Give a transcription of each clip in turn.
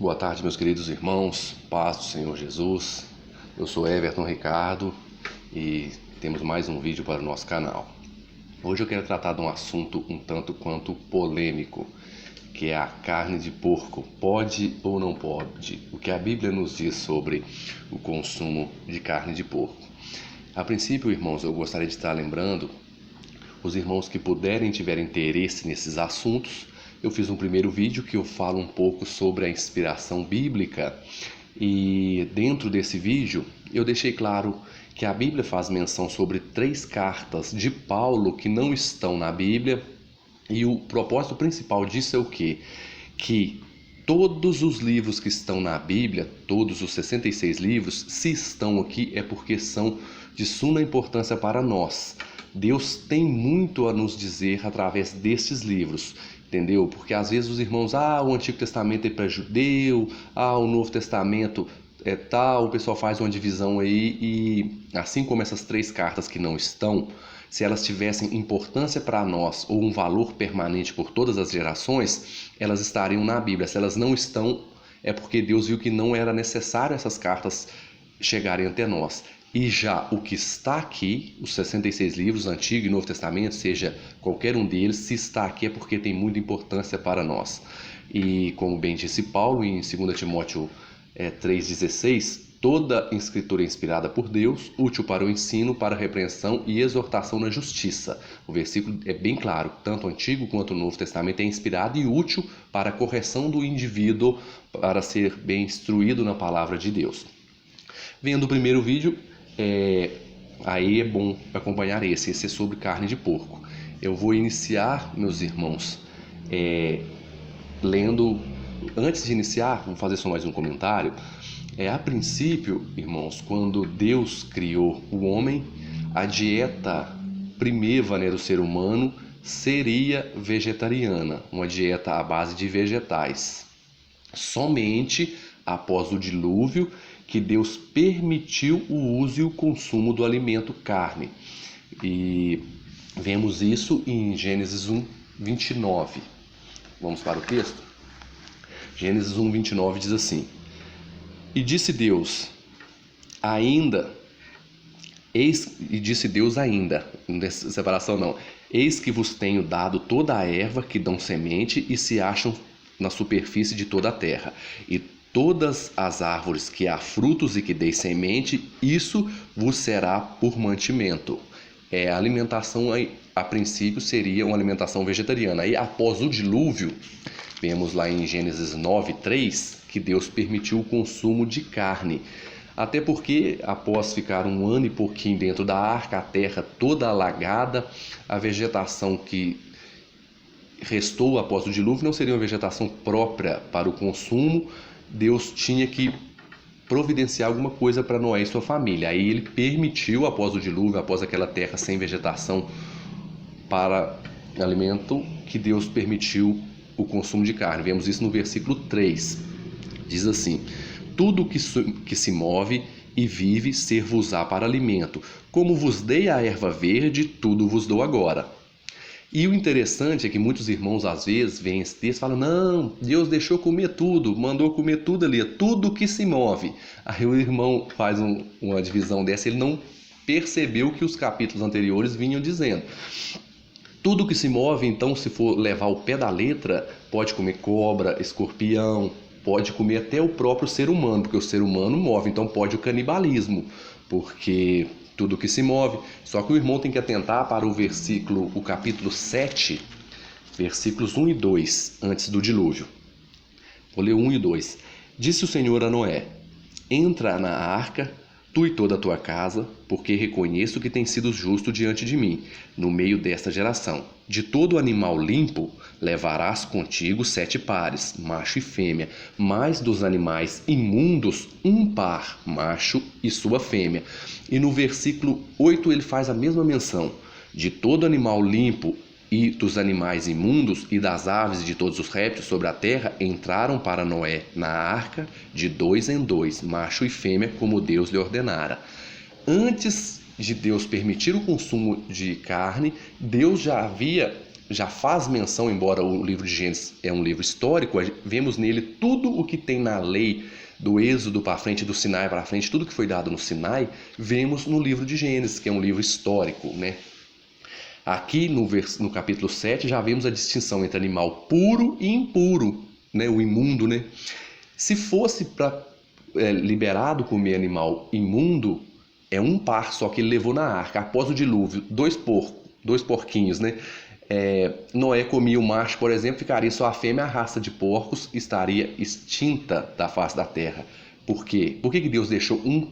Boa tarde, meus queridos irmãos, paz do Senhor Jesus. Eu sou Everton Ricardo e temos mais um vídeo para o nosso canal. Hoje eu quero tratar de um assunto um tanto quanto polêmico, que é a carne de porco. Pode ou não pode? O que a Bíblia nos diz sobre o consumo de carne de porco? A princípio, irmãos, eu gostaria de estar lembrando os irmãos que puderem tiver interesse nesses assuntos. Eu fiz um primeiro vídeo que eu falo um pouco sobre a inspiração bíblica e dentro desse vídeo eu deixei claro que a Bíblia faz menção sobre 3 cartas de Paulo que não estão na Bíblia, e o propósito principal disso é o quê? Que todos os livros que estão na Bíblia, todos os 66 livros, se estão aqui é porque são de suma importância para nós. Deus tem muito a nos dizer através destes livros, entendeu? Porque às vezes os irmãos, o Antigo Testamento é para judeu, o Novo Testamento é tal, o pessoal faz uma divisão aí, e assim como essas 3 cartas que não estão, se elas tivessem importância para nós ou um valor permanente por todas as gerações, elas estariam na Bíblia. Se elas não estão, é porque Deus viu que não era necessário essas cartas chegarem até nós. E já o que está aqui, os 66 livros, Antigo e Novo Testamento, seja qualquer um deles, se está aqui é porque tem muita importância para nós. E como bem disse Paulo em 2 Timóteo 3,16, toda escritura é inspirada por Deus, útil para o ensino, para a repreensão e exortação na justiça. O versículo é bem claro, tanto o Antigo quanto o Novo Testamento é inspirado e útil para a correção do indivíduo, para ser bem instruído na palavra de Deus. Vendo o primeiro vídeo, aí é bom acompanhar esse é sobre carne de porco. Eu vou iniciar, meus irmãos, lendo. Antes de iniciar, vou fazer só mais um comentário. A princípio, irmãos, quando Deus criou o homem, a dieta primeva, do ser humano seria vegetariana, uma dieta à base de vegetais. Somente após o dilúvio que Deus permitiu o uso e o consumo do alimento carne. E vemos isso em Gênesis 1, 29. Vamos para o texto? Gênesis 1, 29 diz assim: E disse Deus ainda, não tem separação não, eis que vos tenho dado toda a erva que dão semente e se acham na superfície de toda a terra, e todas as árvores que há frutos e que dêem semente, isso vos será por mantimento. A alimentação, a princípio, seria uma alimentação vegetariana. Aí, após o dilúvio, vemos lá em Gênesis 9:3 que Deus permitiu o consumo de carne. Até porque, após ficar 1 ano e pouquinho dentro da arca, a terra toda alagada, a vegetação que restou após o dilúvio não seria uma vegetação própria para o consumo. Deus tinha que providenciar alguma coisa para Noé e sua família. Aí ele permitiu, após o dilúvio, após aquela terra sem vegetação para alimento, que Deus permitiu o consumo de carne. Vemos isso no versículo 3. Diz assim: Tudo que se move e vive ser-vos-á para alimento. Como vos dei a erva verde, tudo vos dou agora. E o interessante é que muitos irmãos às vezes veem esse texto e falam: não, Deus deixou comer tudo, mandou comer tudo ali, tudo que se move. Aí o irmão faz uma divisão dessa, ele não percebeu o que os capítulos anteriores vinham dizendo. Tudo que se move, então, se for levar o pé da letra, pode comer cobra, escorpião, pode comer até o próprio ser humano, porque o ser humano move, então pode o canibalismo, porque tudo que se move. Só que o irmão tem que atentar para o capítulo 7, versículos 1 e 2, antes do dilúvio. Vou ler 1 e 2. Disse o Senhor a Noé: Entra na arca, tu e toda a tua casa, porque reconheço que tens sido justo diante de mim, no meio desta geração. De todo animal limpo levarás contigo 7 pares, macho e fêmea, mas dos animais imundos 1 par, macho e sua fêmea. E no versículo 8 ele faz a mesma menção. De todo animal limpo e dos animais imundos e das aves e de todos os répteis sobre a terra entraram para Noé na arca de 2 em 2, macho e fêmea, como Deus lhe ordenara. Antes de Deus permitir o consumo de carne, Deus já havia já faz menção, embora o livro de Gênesis é um livro histórico, vemos nele tudo o que tem na lei, do Êxodo para frente, do Sinai para frente, tudo que foi dado no Sinai, vemos no livro de Gênesis, que é um livro histórico, né? Aqui no capítulo 7 já vemos a distinção entre animal puro e impuro, né? O imundo, né? Se fosse para liberado comer animal imundo, é um par só que ele levou na arca. Após o dilúvio, dois porquinhos, né? Noé comia o macho, por exemplo, ficaria só a fêmea, a raça de porcos estaria extinta da face da terra. Por quê? Por que Deus deixou um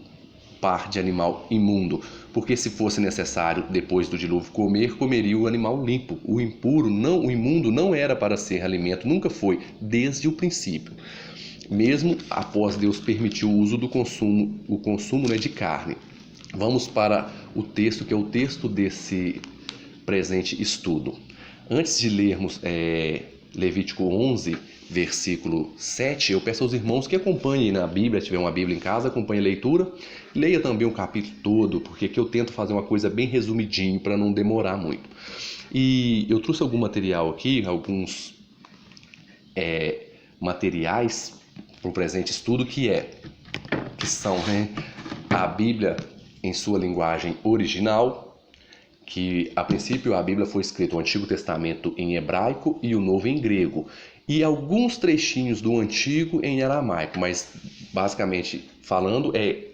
par de animal imundo? Porque se fosse necessário, depois do dilúvio, comeria o animal limpo. O impuro, não, o imundo não era para ser alimento, nunca foi, desde o princípio. Mesmo após Deus permitir o uso do consumo, né, de carne. Vamos para o texto, que é o texto desse presente estudo. Antes de lermos Levítico 11, versículo 7, eu peço aos irmãos que acompanhem na Bíblia, se tiver uma Bíblia em casa, acompanhe a leitura. Leia também o capítulo todo, porque aqui eu tento fazer uma coisa bem resumidinho, para não demorar muito. E eu trouxe algum material aqui, alguns materiais para o presente estudo, que são, né, a Bíblia em sua linguagem original, que a princípio a Bíblia foi escrita o Antigo Testamento em hebraico e o Novo em grego, e alguns trechinhos do Antigo em aramaico, mas basicamente falando é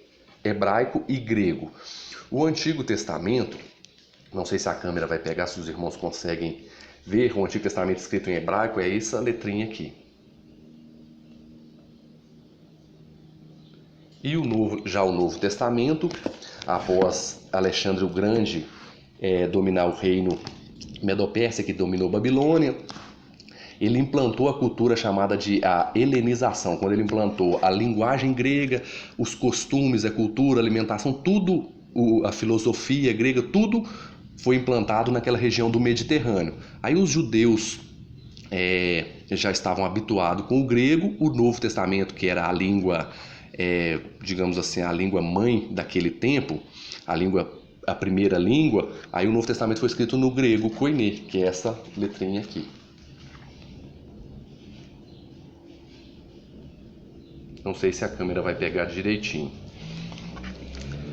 hebraico e grego. O Antigo Testamento, não sei se a câmera vai pegar, se os irmãos conseguem ver, o Antigo Testamento escrito em hebraico é essa letrinha aqui. E o Novo Testamento, após Alexandre o Grande dominar o reino Medo-Pérsia, que dominou Babilônia, ele implantou a cultura chamada de a helenização, quando ele implantou a linguagem grega, os costumes, a cultura, a alimentação, tudo, a filosofia grega, tudo foi implantado naquela região do Mediterrâneo. Aí os judeus já estavam habituados com o grego, o Novo Testamento, que era a língua, digamos assim, a língua mãe daquele tempo, a primeira língua, aí o Novo Testamento foi escrito no grego koiné, que é essa letrinha aqui. Não sei se a câmera vai pegar direitinho.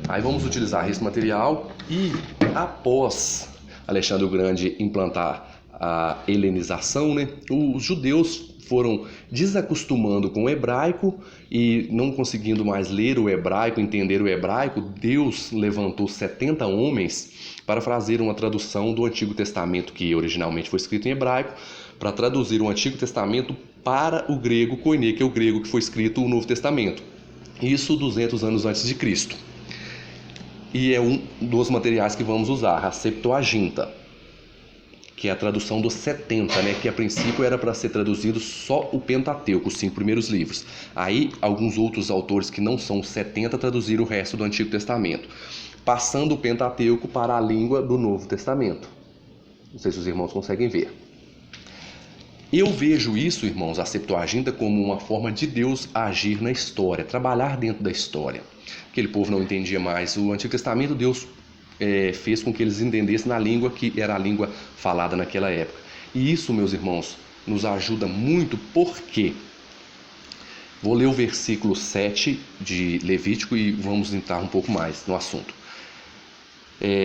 Aí vamos utilizar esse material e após Alexandre o Grande implantar a helenização, né, os judeus foram desacostumando com o hebraico e não conseguindo mais ler o hebraico, entender o hebraico. Deus levantou 70 homens para fazer uma tradução do Antigo Testamento, que originalmente foi escrito em hebraico, para traduzir o Antigo Testamento para o grego koiné, que é o grego que foi escrito o Novo Testamento. Isso 200 anos antes de Cristo. E é um dos materiais que vamos usar, a Septuaginta, que é a tradução dos 70, né? Que a princípio era para ser traduzido só o Pentateuco, os 5 primeiros livros. Aí alguns outros autores que não são os 70 traduziram o resto do Antigo Testamento, passando o Pentateuco para a língua do Novo Testamento. Não sei se os irmãos conseguem ver. Eu vejo isso, irmãos, a Septuaginta, como uma forma de Deus agir na história, trabalhar dentro da história. Aquele povo não entendia mais o Antigo Testamento, Deus fez com que eles entendessem na língua que era a língua falada naquela época. E isso, meus irmãos, nos ajuda muito, porque vou ler o versículo 7 de Levítico e vamos entrar um pouco mais no assunto.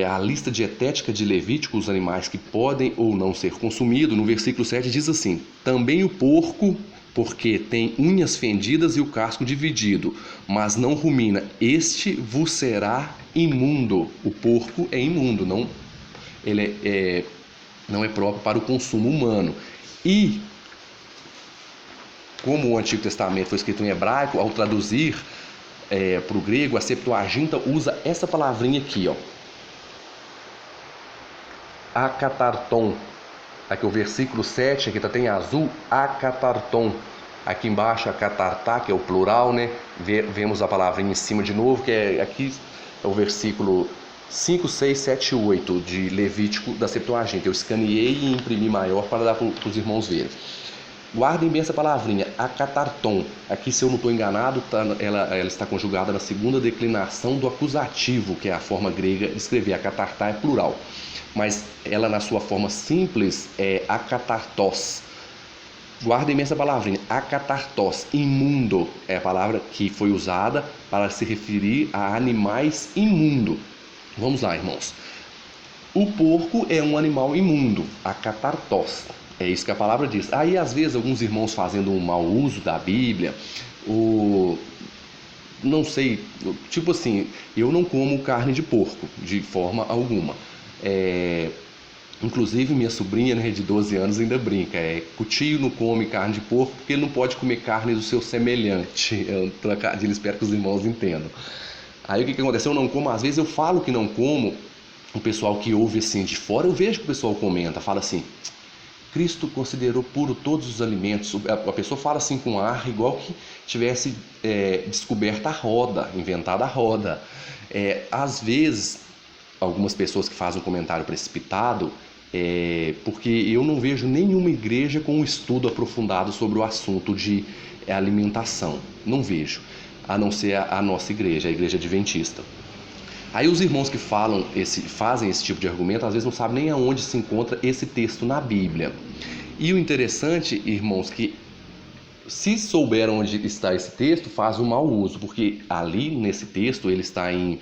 A lista dietética de Levítico, os animais que podem ou não ser consumidos, no versículo 7 diz assim: também o porco, porque tem unhas fendidas e o casco dividido, mas não rumina, este vos será imundo. O porco é imundo, não é próprio para o consumo humano. E como o Antigo Testamento foi escrito em hebraico, ao traduzir para o grego, a Septuaginta usa essa palavrinha aqui, ó, akatarton. Aqui o versículo 7, aqui tem azul, akatarton. Aqui embaixo, akatartá, que é o plural, né? Vemos a palavrinha em cima de novo, que aqui é o versículo 5, 6, 7 e 8 de Levítico da Septuaginta. Eu escaneei e imprimi maior para dar para os irmãos verem. Guardem bem essa palavrinha, akatarton. Aqui, se eu não estou enganado, ela está conjugada na segunda declinação do acusativo, que é a forma grega de escrever. Akatartá é plural, mas ela na sua forma simples é akatartos. Guardem bem essa palavrinha, akatartos, imundo, é a palavra que foi usada para se referir a animais imundos. Vamos lá, irmãos. O porco é um animal imundo, akatartos. É isso que a palavra diz. Aí, às vezes, alguns irmãos fazendo um mau uso da Bíblia, não sei, tipo assim, eu não como carne de porco, de forma alguma. Inclusive, minha sobrinha, né, de 12 anos ainda brinca. Que o tio não come carne de porco porque ele não pode comer carne do seu semelhante. É um trocadilho, espero que os irmãos entendam. Aí, o que acontece? Eu não como, às vezes eu falo que não como, o pessoal que ouve assim de fora, eu vejo que o pessoal comenta, fala assim: Cristo considerou puro todos os alimentos. A pessoa fala assim com ar, igual que tivesse descoberto a roda, inventado a roda. Às vezes, algumas pessoas que fazem um comentário precipitado, porque eu não vejo nenhuma igreja com um estudo aprofundado sobre o assunto de alimentação. Não vejo, a não ser a nossa igreja, a igreja adventista. Aí os irmãos que fazem esse tipo de argumento, às vezes não sabem nem aonde se encontra esse texto na Bíblia. E o interessante, irmãos, que se souberam onde está esse texto, faz um mau uso, porque ali nesse texto, ele está em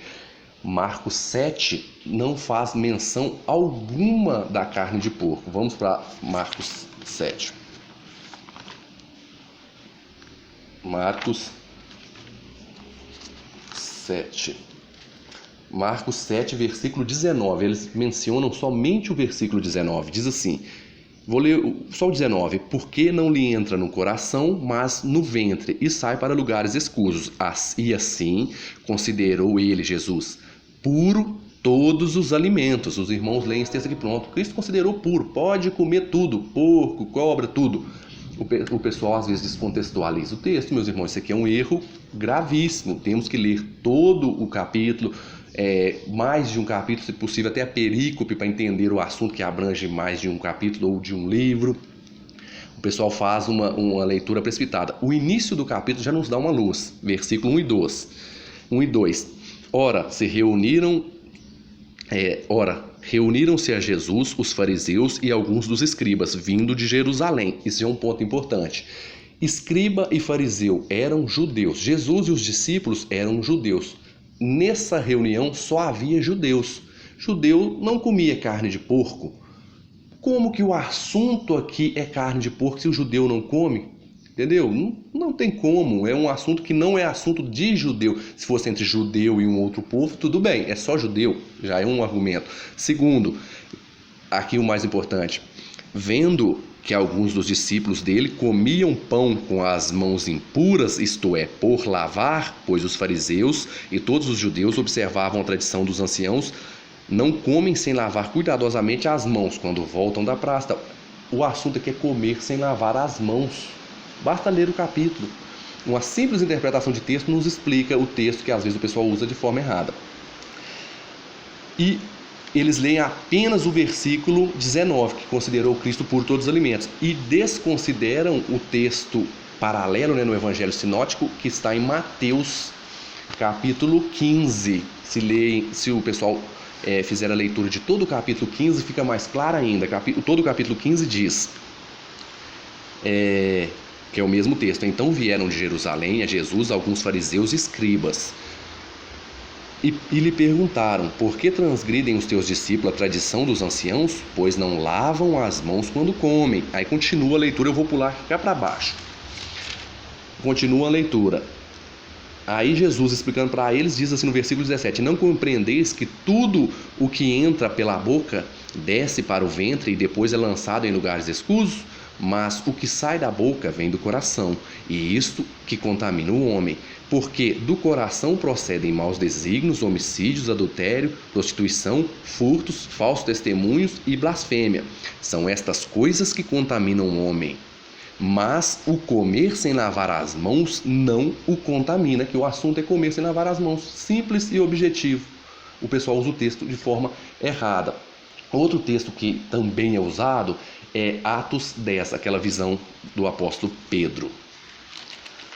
Marcos 7, não faz menção alguma da carne de porco. Vamos para Marcos 7. Marcos 7. Marcos 7, versículo 19, eles mencionam somente o versículo 19, diz assim, vou ler só o 19, porque não lhe entra no coração, mas no ventre, e sai para lugares escusos, e assim considerou ele, Jesus, puro todos os alimentos. Os irmãos leem esse texto aqui, pronto, Cristo considerou puro, pode comer tudo, porco, cobra, tudo. O pessoal às vezes descontextualiza o texto, meus irmãos, isso aqui é um erro gravíssimo, temos que ler todo o capítulo, mais de um capítulo, se possível, até a perícope para entender o assunto que abrange mais de um capítulo ou de um livro. O pessoal faz uma leitura precipitada. O início do capítulo já nos dá uma luz, versículo 1 e 2. Ora, reuniram-se a Jesus os fariseus e alguns dos escribas, vindo de Jerusalém. Isso é um ponto importante. Escriba e fariseu eram judeus. Jesus e os discípulos eram judeus. Nessa reunião só havia judeus. Judeu não comia carne de porco. Como que o assunto aqui é carne de porco se o judeu não come? Entendeu? Não tem como. É um assunto que não é assunto de judeu. Se fosse entre judeu e um outro povo, tudo bem. É só judeu. Já é um argumento. Segundo, aqui o mais importante. Vendo que alguns dos discípulos dele comiam pão com as mãos impuras, isto é, por lavar, pois os fariseus e todos os judeus observavam a tradição dos anciãos, não comem sem lavar cuidadosamente as mãos quando voltam da praça. O assunto aqui é comer sem lavar as mãos. Basta ler o capítulo. Uma simples interpretação de texto nos explica o texto que às vezes o pessoal usa de forma errada. E eles leem apenas o versículo 19, que considerou Cristo por todos os alimentos, e desconsideram o texto paralelo, no Evangelho Sinótico, que está em Mateus, capítulo 15. Se o pessoal fizer a leitura de todo o capítulo 15, fica mais claro ainda. Todo o capítulo 15 diz, que é o mesmo texto, então vieram de Jerusalém a Jesus alguns fariseus e escribas, e lhe perguntaram, por que transgridem os teus discípulos a tradição dos anciãos, pois não lavam as mãos quando comem? Aí continua a leitura, eu vou pular cá para baixo. Continua a leitura. Aí Jesus, explicando para eles, diz assim no versículo 17, não compreendeis que tudo o que entra pela boca desce para o ventre e depois é lançado em lugares escusos? Mas o que sai da boca vem do coração, e isto que contamina o homem, porque do coração procedem maus desígnios, homicídios, adultério, prostituição, furtos, falsos testemunhos e blasfêmia. São estas coisas que contaminam o homem. Mas o comer sem lavar as mãos não o contamina, que o assunto é comer sem lavar as mãos, simples e objetivo. O pessoal usa o texto de forma errada. Outro texto que também é usado é Atos 10, aquela visão do apóstolo Pedro.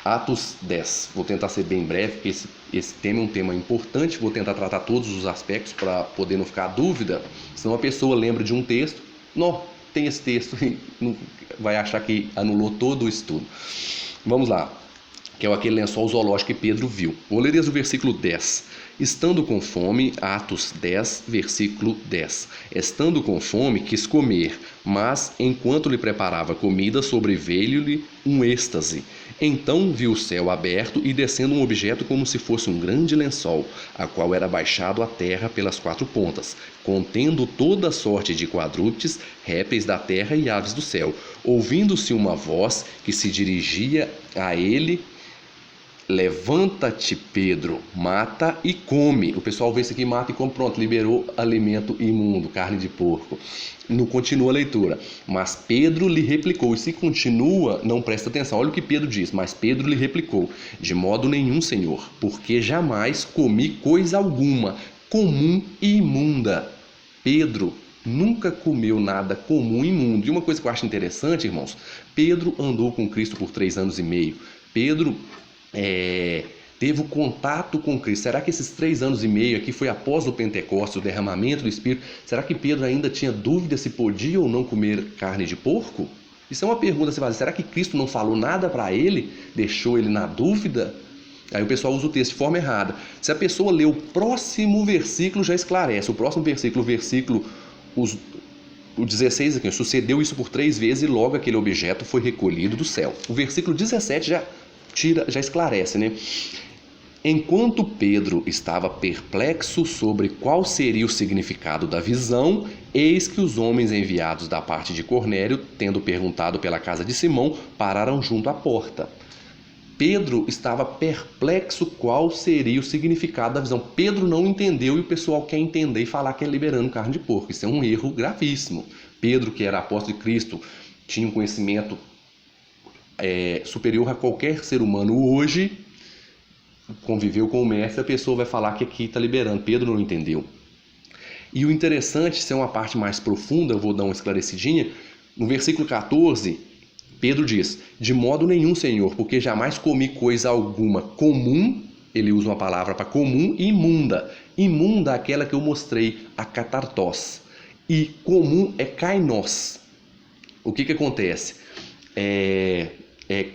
Atos 10. Vou tentar ser bem breve, porque esse tema é um tema importante. Vou tentar tratar todos os aspectos para poder não ficar dúvida. Senão a pessoa lembra de um texto, não, tem esse texto, e não vai achar que anulou todo o estudo. Vamos lá, que é aquele lençol zoológico que Pedro viu. Vou ler desde o versículo 10. Estando com fome, Atos 10, versículo 10. Estando com fome, quis comer, mas enquanto lhe preparava comida, sobreveio-lhe um êxtase. Então viu o céu aberto e descendo um objeto como se fosse um grande lençol, a qual era baixado à terra pelas 4 pontas, contendo toda sorte de quadrúpedes, répteis da terra e aves do céu. Ouvindo-se uma voz que se dirigia a ele: levanta-te, Pedro, mata e come. O pessoal vê isso aqui, mata e come, pronto, liberou alimento imundo, carne de porco. Não continua a leitura. Mas Pedro lhe replicou. E se continua, não presta atenção. Olha o que Pedro diz. Mas Pedro lhe replicou: de modo nenhum, Senhor, porque jamais comi coisa alguma comum e imunda. Pedro nunca comeu nada comum e imundo. E uma coisa que eu acho interessante, irmãos, Pedro andou com Cristo por 3 anos e meio. Pedro teve o contato com Cristo. Será que esses 3 anos e meio aqui foi após o Pentecostes, o derramamento do Espírito? Será que Pedro ainda tinha dúvida se podia ou não comer carne de porco? Isso é uma pergunta a se fazer. Será que Cristo não falou nada para ele? Deixou ele na dúvida? Aí o pessoal usa o texto de forma errada. Se a pessoa lê o próximo versículo, já esclarece. O próximo versículo, o 16 aqui, sucedeu isso por 3 vezes e logo aquele objeto foi recolhido do céu. O versículo 17 já esclarece, né? Enquanto Pedro estava perplexo sobre qual seria o significado da visão, eis que os homens enviados da parte de Cornélio, tendo perguntado pela casa de Simão, pararam junto à porta. Pedro estava perplexo qual seria o significado da visão. Pedro não entendeu e o pessoal quer entender e falar que é liberando carne de porco. Isso é um erro gravíssimo. Pedro, que era apóstolo de Cristo, tinha um conhecimento superior a qualquer ser humano hoje, conviveu com o mestre, a pessoa vai falar que aqui está liberando. Pedro não entendeu. E o interessante, isso é uma parte mais profunda, eu vou dar uma esclarecidinha. No versículo 14, Pedro diz: de modo nenhum, Senhor, porque jamais comi coisa alguma comum, ele usa uma palavra para comum, e imunda. Imunda é aquela que eu mostrei, a catartós. E comum é kainós. O que acontece?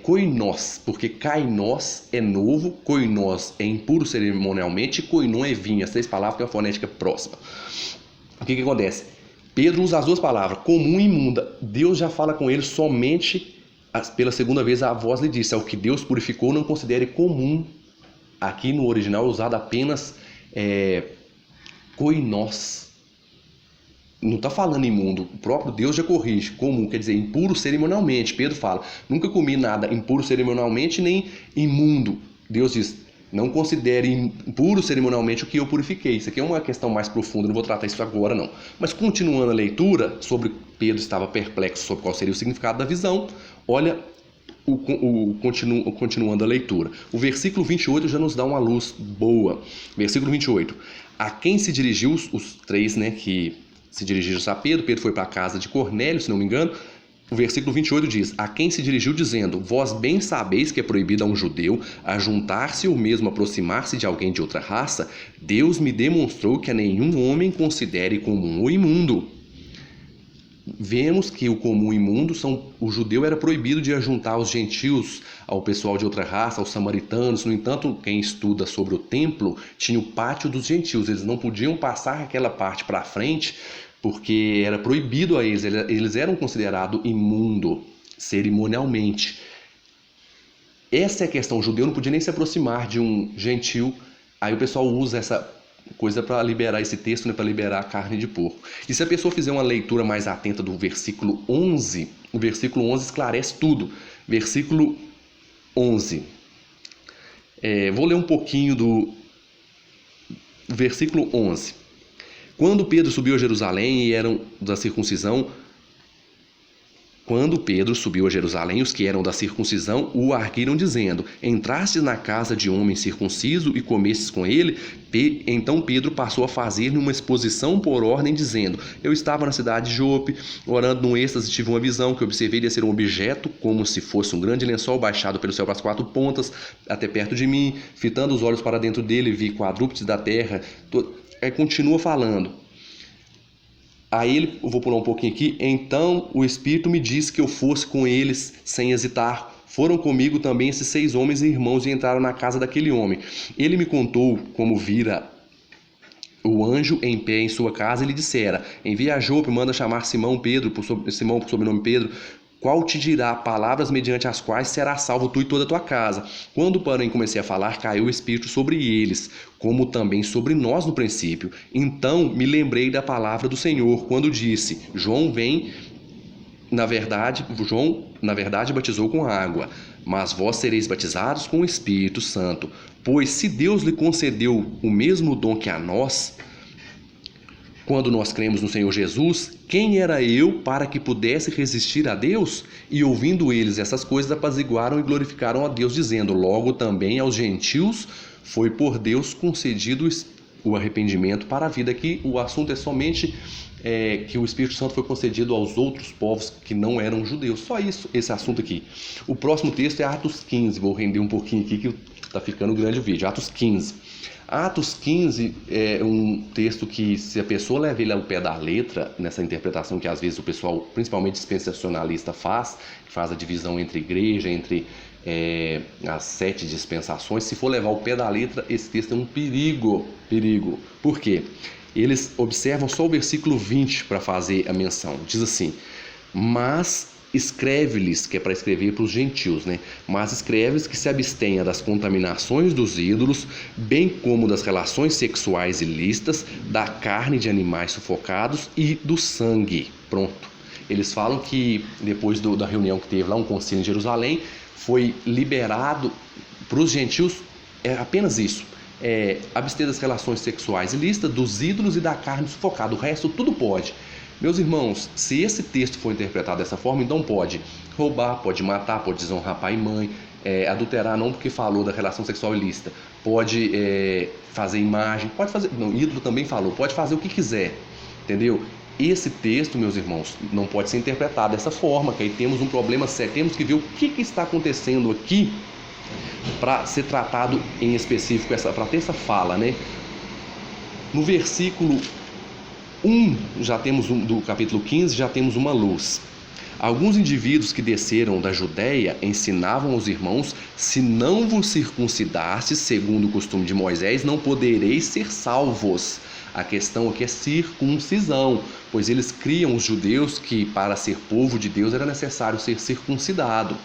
Koinós, porque kainós é novo, koinós é impuro cerimonialmente, e koinon é vinho. As 3 palavras têm uma fonética próxima. O que acontece? Pedro usa as 2 palavras, comum e imunda. Deus já fala com ele somente pela 2ª vez. A voz lhe disse: ao que Deus purificou, não considere comum. Aqui no original é usado apenas koinós. Não está falando imundo, o próprio Deus já corrige. Comum quer dizer impuro cerimonialmente. Pedro fala: nunca comi nada impuro cerimonialmente nem imundo. Deus diz: não considere impuro cerimonialmente o que eu purifiquei. Isso aqui é uma questão mais profunda, não vou tratar isso agora não. Mas continuando a leitura, sobre Pedro estava perplexo sobre qual seria o significado da visão. Olha continuando a leitura. O versículo 28 já nos dá uma luz boa. Versículo 28. A quem se dirigiu, os 3, né, que se dirigiram a Pedro. Pedro foi para a casa de Cornélio, se não me engano. O versículo 28 diz: a quem se dirigiu dizendo: vós bem sabeis que é proibido a um judeu ajuntar-se ou mesmo aproximar-se de alguém de outra raça. Deus me demonstrou que a nenhum homem considere comum ou imundo. Vemos que o comum e imundo o judeu era proibido de ajuntar aos gentios, ao pessoal de outra raça, aos samaritanos. No entanto, quem estuda sobre o templo tinha o pátio dos gentios. Eles não podiam passar aquela parte para frente porque era proibido a eles. Eles eram considerados imundo cerimonialmente. Essa é a questão. O judeu não podia nem se aproximar de um gentio. Aí o pessoal usa essa coisa para liberar esse texto, né, para liberar a carne de porco. E se a pessoa fizer uma leitura mais atenta do versículo 11, o versículo 11 esclarece tudo. Versículo 11. Vou ler um pouquinho do versículo 11. Quando Pedro subiu a Jerusalém e eram da circuncisão, Quando Pedro subiu a Jerusalém, os que eram da circuncisão o arguiram, dizendo: Entrastes na casa de homem circunciso e comestes com ele? Então Pedro passou a fazer-lhe uma exposição por ordem, dizendo: Eu estava na cidade de Jope, orando num êxtase, tive uma visão que observei de ser um objeto, como se fosse um grande lençol baixado pelo céu para as 4 pontas, até perto de mim. Fitando os olhos para dentro dele, vi quadrúpedes da terra. Aí continua falando. Aí eu vou pular um pouquinho aqui. Então o Espírito me disse que eu fosse com eles sem hesitar. Foram comigo também esses 6 homens e irmãos e entraram na casa daquele homem. Ele me contou como vira o anjo em pé em sua casa e lhe dissera: Envia a Jope, manda chamar Simão por sobrenome Pedro, qual te dirá palavras mediante as quais será salvo tu e toda a tua casa. Quando, porém, comecei a falar, caiu o Espírito sobre eles, como também sobre nós no princípio. Então me lembrei da palavra do Senhor, quando disse: João, na verdade, batizou com água, mas vós sereis batizados com o Espírito Santo. Pois se Deus lhe concedeu o mesmo dom que a nós, quando nós cremos no Senhor Jesus, quem era eu para que pudesse resistir a Deus? E ouvindo eles essas coisas, apaziguaram e glorificaram a Deus, dizendo: Logo também aos gentios foi por Deus concedido o arrependimento para a vida. Aqui o assunto é somente que o Espírito Santo foi concedido aos outros povos que não eram judeus. Só isso, esse assunto aqui. O próximo texto é Atos 15. Vou render um pouquinho aqui que está ficando grande o vídeo. Atos 15. Atos 15 é um texto que, se a pessoa leva ele ao pé da letra, nessa interpretação que às vezes o pessoal, principalmente dispensacionalista, faz a divisão entre igreja, entre as 7 dispensações, se for levar ao pé da letra, esse texto é um perigo. Por quê? Eles observam só o versículo 20 para fazer a menção. Diz assim: Mas escreve-lhes, que é para escrever para os gentios, né? Mas escreve-lhes que se abstenha das contaminações dos ídolos, bem como das relações sexuais ilícitas, da carne de animais sufocados e do sangue. Pronto. Eles falam que depois da reunião que teve lá, um concílio em Jerusalém, foi liberado para os gentios apenas isso. Abster das relações sexuais ilícitas, dos ídolos e da carne sufocada. O resto tudo pode. Meus irmãos, se esse texto for interpretado dessa forma, então pode roubar, pode matar, pode desonrar pai e mãe, adulterar não porque falou da relação sexual ilícita, pode fazer imagem, pode fazer, não, ídolo também falou, pode fazer o que quiser, entendeu? Esse texto, meus irmãos, não pode ser interpretado dessa forma, que aí temos um problema sério, temos que ver o que está acontecendo aqui para ser tratado em específico, para ter essa fala, né? No versículo 1, do capítulo 15, já temos uma luz. Alguns indivíduos que desceram da Judéia ensinavam aos irmãos: se não vos circuncidastes segundo o costume de Moisés, não podereis ser salvos. A questão aqui é circuncisão, pois eles criam, os judeus, que para ser povo de Deus era necessário ser circuncidado.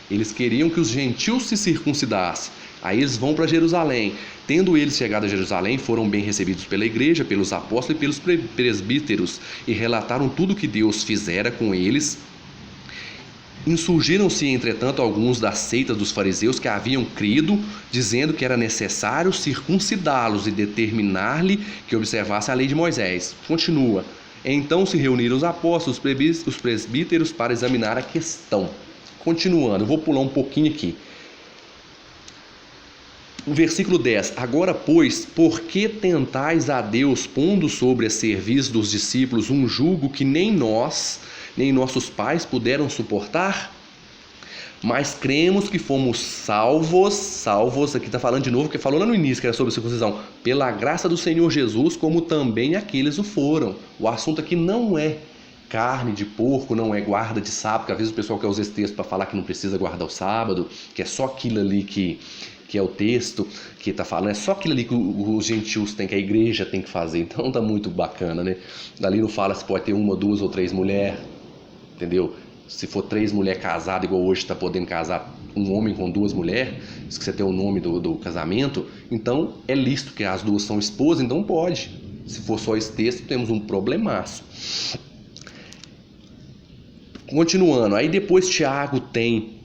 Eles queriam que os gentios se circuncidassem. Aí eles vão para Jerusalém. Tendo eles chegado a Jerusalém, foram bem recebidos pela igreja, pelos apóstolos e pelos presbíteros, e relataram tudo o que Deus fizera com eles. Insurgiram-se, entretanto, alguns da seita dos fariseus que haviam crido, dizendo que era necessário circuncidá-los e determinar-lhe que observasse a lei de Moisés. Continua. Então se reuniram os apóstolos, os presbíteros, para examinar a questão. Continuando, eu vou pular um pouquinho aqui. O versículo 10. Agora, pois, por que tentais a Deus, pondo sobre a cerviz dos discípulos um jugo que nem nós, nem nossos pais puderam suportar? Mas cremos que fomos salvos, aqui está falando de novo, que falou lá no início, que era sobre a circuncisão, pela graça do Senhor Jesus, como também aqueles o foram. O assunto aqui não é carne de porco, não é guarda de sábado, que às vezes o pessoal quer usar esse texto para falar que não precisa guardar o sábado, que é só aquilo ali que é o texto que está falando, é só aquilo ali que os gentios têm, que a igreja tem que fazer. Então tá muito bacana, né? Dali não fala se pode ter 1, 2 ou 3 mulheres, entendeu? Se for 3 mulheres casadas, igual hoje está podendo casar um homem com 2 mulheres, se você tem o nome do casamento, então é lícito que as 2 são esposas, então pode. Se for só esse texto, temos um problemaço. Continuando, aí depois Tiago tem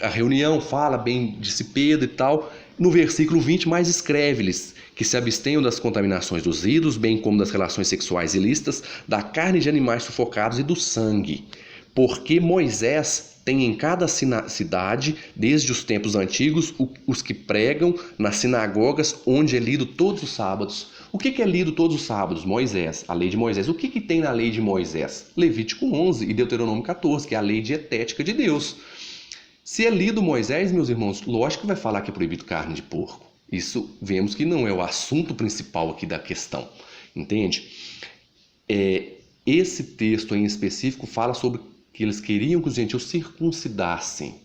a reunião, fala bem, disse Pedro e tal. No versículo 20, mais escreve-lhes que se abstenham das contaminações dos ídolos, bem como das relações sexuais ilícitas, da carne de animais sufocados e do sangue. Porque Moisés tem em cada cidade, desde os tempos antigos, os que pregam nas sinagogas, onde é lido todos os sábados. O que é lido todos os sábados? Moisés, a lei de Moisés. O que tem na lei de Moisés? Levítico 11 e Deuteronômio 14, que é a lei dietética de Deus. Se é lido Moisés, meus irmãos, lógico que vai falar que é proibido carne de porco. Isso vemos que não é o assunto principal aqui da questão, entende? Esse texto em específico fala sobre que eles queriam que os gentios circuncidassem.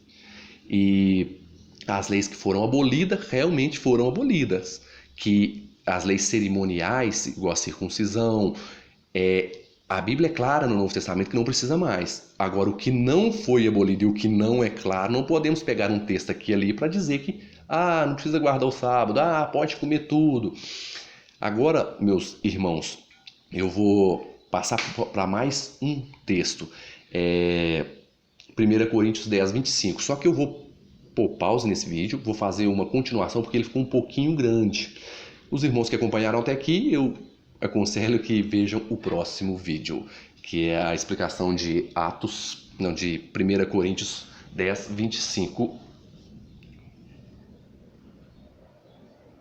E as leis que foram abolidas, realmente foram abolidas. Que as leis cerimoniais, igual a circuncisão, a Bíblia é clara no Novo Testamento que não precisa mais. Agora, o que não foi abolido e o que não é claro, não podemos pegar um texto aqui e ali para dizer que não precisa guardar o sábado, pode comer tudo. Agora, meus irmãos, eu vou passar para mais um texto. 1 Coríntios 10, 25. Só que eu vou pôr pause nesse vídeo, vou fazer uma continuação porque ele ficou um pouquinho grande. Os irmãos que acompanharam até aqui, eu aconselho que vejam o próximo vídeo, que é a explicação de 1 Coríntios 10, 25